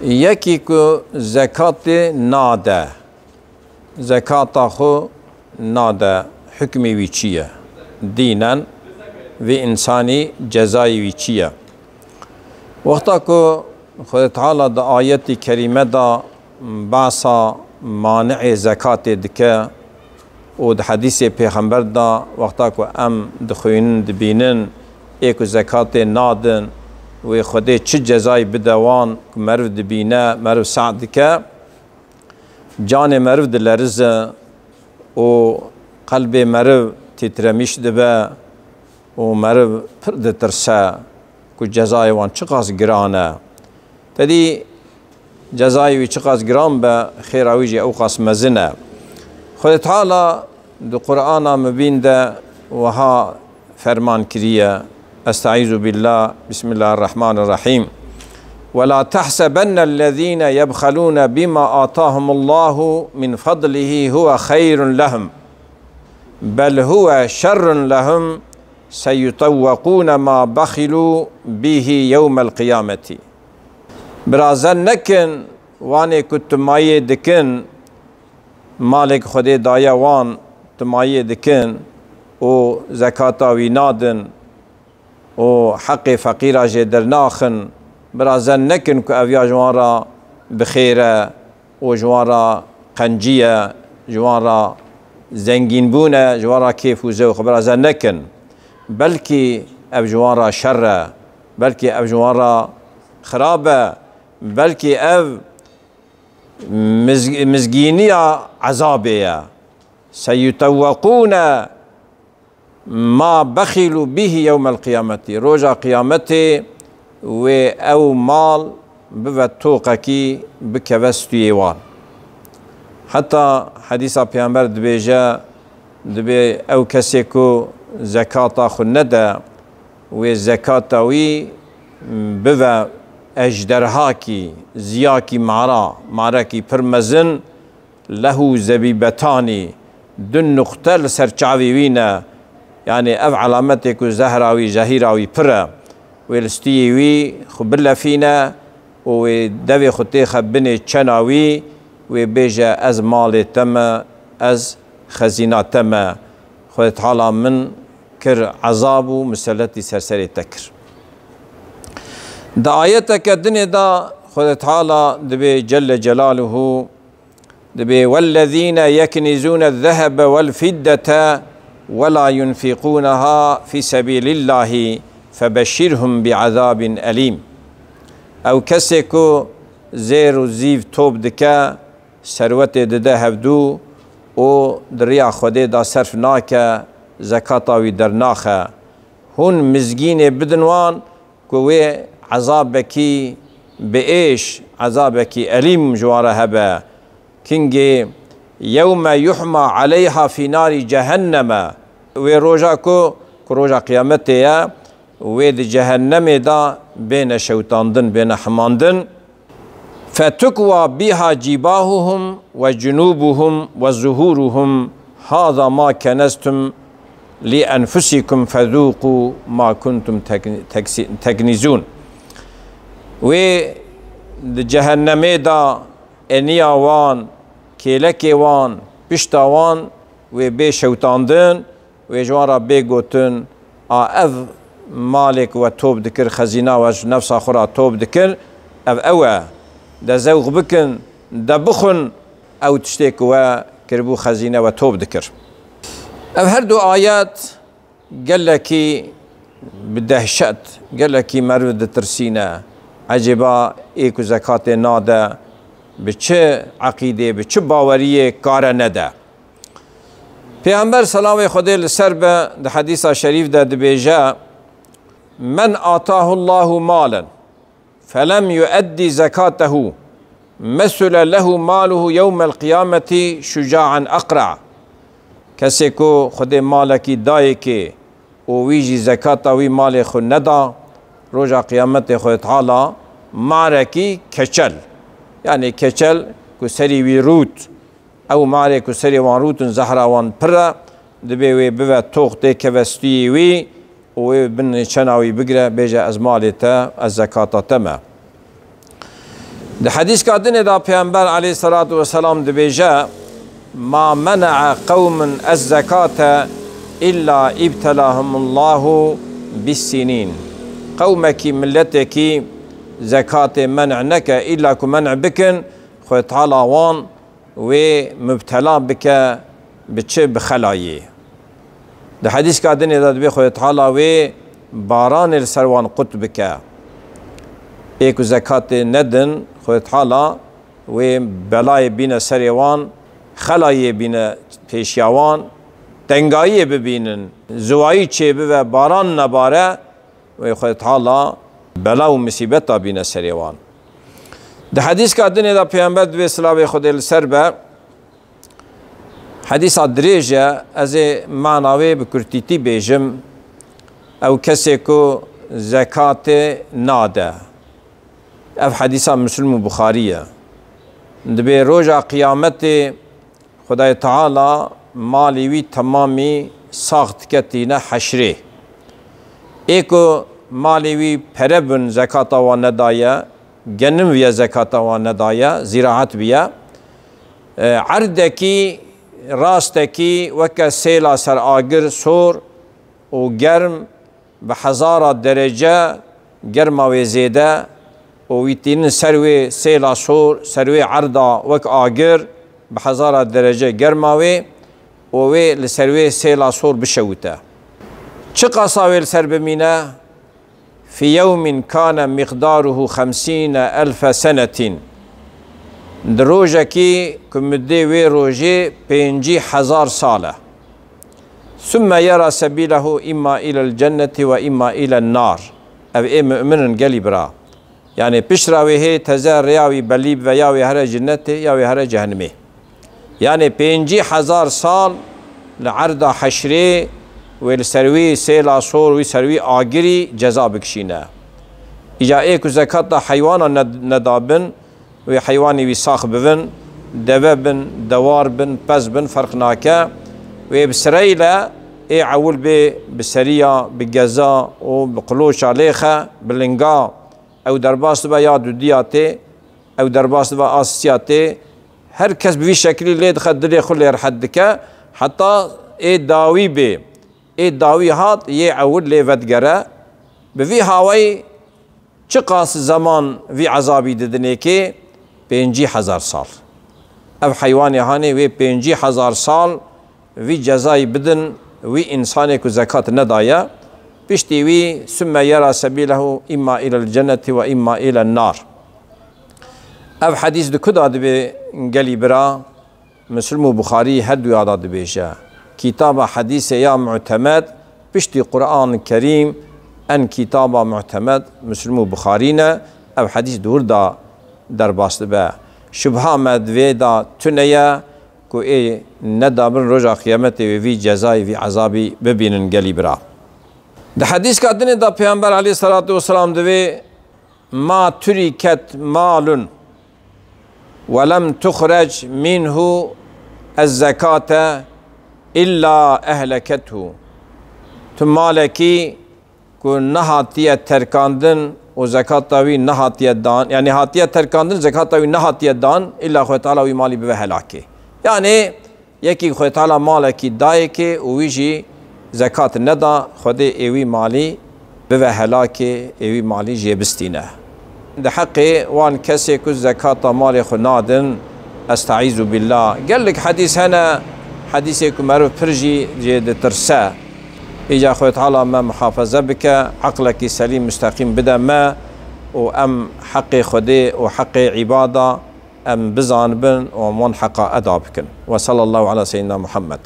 یکی که زکات ناده، زکات خو ناده حکمی وی چیه؟ دینن و انسانی جزایی وی چیه؟ وقتا که خود تعالی دا آیت کریمه دا باسا مانع زکات دکه و دا حدیث پیغمبر دا وقتا که ام دخوینن دبینن ایک زکات نادن و خودی چه جزای بدوان که مرو دبینه مرو سعد دکه جان مرو دلرزه و قلب مرو تترمیش دبه و مرو پرد ترسه که جزای وان چقاس گرانه تدی جزای وی چقاس گران به خیر اویجی او قاس مزنه خود تعالی دو قرآن مبین ده وها فرمان کریه استعیذ بالله بسم الله الرحمن الرحیم ولا تحسبن الذين يبخلون بما آتاهم الله من فضله هو خير لهم بل هو شر لهم سيطوقون ما بخلوا به يوم القيامة برازن نکن وانه که تمایه دکن مالک خود دایا وان تمایه دکن و زکاتا وی نادن و حق فقیره جه در ناخن برازن نکن که اویا جوان را بخیره و جوان را قنجیه جوان را زنگین بونه جوان را کیف و زوخ برازن نکن بلکه او جوان را شره بلکه او جوان را خرابه بلکه او مزگینی عذابه سیطوقون ما بخلوا به یوم القیامت روژا قیامت و او مال بود توقکی بکوستوی وان حتی حدیث پیامبر دبیجه دبی او کسی که زکاتا خود نده و زکاتا وی بود اجدرها کی زیاکی معرا کی پرمزن له زبیبتانی دن نقطه سرچاوی وینه یعنی او علامتی که زهراوی جهیراوی پره ویلستی وی خبر لفینه و دوی خطی خبنی چناوی و بیجه از مال تمه از خزینه تمه خود تعالی من کر عذاب و مسلطی سرسری تکر دا آیت که دنی دا خود تعالی دبی جل جلاله دبی والذین یکنزون الذهب والفدة ولا ينفقونها في سبيل الله فبشرهم بعذاب أليم او کسی که زیر و زیو توب دکه ثروت دده هفدو و دریا خوده دا صرف ناکه زکاتاوی در ناخه هون مزگین بدنوان که وی عذابکی بإيش عذابکی أليم جواره هبه كنجي يوم يحمى عليها في نار جهنم وروجا كروجا قيامتها ويد جهنم دا بين شوطاندن بين حماندن فتكوى بها جباههم وجنوبهم وظهورهم هذا ما كنزتم لأنفسكم فذوقوا ما كنتم تكنزون و جهنم دا انیا وان کلکی وان پشتا وان و بی شوتاندن و جوارا بی گوتن اف مالک و توب دکر خزینه و نفسا خورا توب دکر اف اوه دا زوغ بکن دا بخن او تشتیک و کربو خزینه و توب دکر اف هر دو آیات قال لكي بدهشت قال لكي مرود ترسينا عجبا ايكو زكاة نادا بچه عقیده بچه باوریه کار نده پیامبر سلام خدا لسر به ده حدیث شریف ده دبیجه من آتاه الله مالا فلم يؤدي زكاته مثل له ماله يوم القيامة شجاعا أقرع کسی کو خود مالکی دای که او ویجی زکات وی مال خود ندا روزا قیامت خود تعالی معرکی کچل یعنی کچل کو سری وی روت او معرک کو سری وان روت زهرا وان پر دبی وی بو توخته کوستی وی و بن چناوی بگره بیجه از مالتا از زکات تمه ده حديث كادن دا پیغمبر عليه الصلاة والسلام دبيجا ما منع قوم الزكاة إلا ابتلاهم الله بالسنين. قومك ملتك زكاة منع نك إلا كمنع بكن خوي تعالى وان ومبتلا بك بتشي بخلايه. ده حديث كادن دا دبي خوي تعالى باران السروان قطبك ايكو زكاة ندن خوي تعالى بلاي بين سريوان خلايه بين پیشیاوان تنگایی ببینن زوایی چه به باران نباره و خوی تعالی بلا و مصیبت بین سریوان. ده حدیث که دنیا دا پیامبر به صلوات خود سر به حدیث دریجه از معناوی بکرتیتی بیجم او کسی کو زکات ناده. اف حدیث مسلم و بخاریه. دبی روزا قیامت خدای تعالی مالی وی تمامی ساخت کتینه حشره. ایکو مالی وی پربن زکاتا و ندایه، گنم وی زکاتا و ندایه، زراعت بیا. عردکی راستکی وکه سیلا سر آگر سور و گرم به 1000 درجه گرم و زیده و ویتین سروی سیلا سور سروی عردا وک آگر به 1000 درجه گرماوی و وی لسروی سیلا سور بشوته. چه قصاوی لسر بمینه؟ في يوم كان مقداره 50,000 سنة. دروجكي كمدي وي روجي 50,000 سالة. ثم يرى سبيله إما إلى الجنة وإما إلى النار. أو إيه مؤمن قلي برا. يعني بشراوي هي تزار ياوي بليب وياوي هر جنته ياوي هر جهنمه. يعني 50,000 سال لعرض حشري والسروي سيلا صور وسروي آجري جزاء بكشينا. إجا إيكو زكاة حيوانا ندابن وحيواني وساخ ببن دبابن دواربن بزبن فرقناكا وبسريلا إيه عول بسرية بجزاء وبقلوش عليخا باللنقا أو درباس با يا دودياتي أو درباس با آسياتي هر كس بوي شكلي ليه دخل دلي خلي رحدك حتى إيه داوي بي إيه داوي هات يعول لي ودقرة بفي هاوي چقاس زمان في عذابي ددنيكي 50,000 سال. أو حيواني هاني وي 50,000 سال في جزاي بدن وي إنساني كو زكاة ندايا بشتي وي ثم يرى سبيله إما إلى الجنة وإما إلى النار. أو حديث دو كدا دبي نقلي برا مسلم و بخاري هدو يادا دبيشا كتاب حديث يا معتمد بشتي قرآن الكريم أن كتاب معتمد مسلم و بخارينا أو حديث دور دا درباست با شبها مدويدا تنيا كو إيه ندابن رجع قيامته في جزاي في عذابي ببين نقلي برا. ده حديث كاتني دا پیغمبر عليه الصلاة والسلام دوي ما تركت مال ولم تخرج منه الزكاة إلا أهلكته. ثم مالكي كو نهاتية تركاندن وزكاة تاوي نهاتية دان يعني هاتية تركاندن زكاة تاوي نهاتية دان إلا خوي تعالى وي مالي بوهلاكي. يعني يكي خوي تعالى مالكي دايكي ويجي زكاة ندا خدي ايوي مالي بوهلاكي ايوي مالي جيبستينه. ده حقي وان كسي كو زكاة مالي خنادن استعيذ بالله. قال لك حديث هنا حديثكم معروف فرجي جيد ترسا إجا خوي تعالى ما محافظة بك عقلك سليم مستقيم بدا ما وأم حقي خدي وحقي عبادة أم بزان بن ومن حق أدابكن. وصلى الله على سيدنا محمد.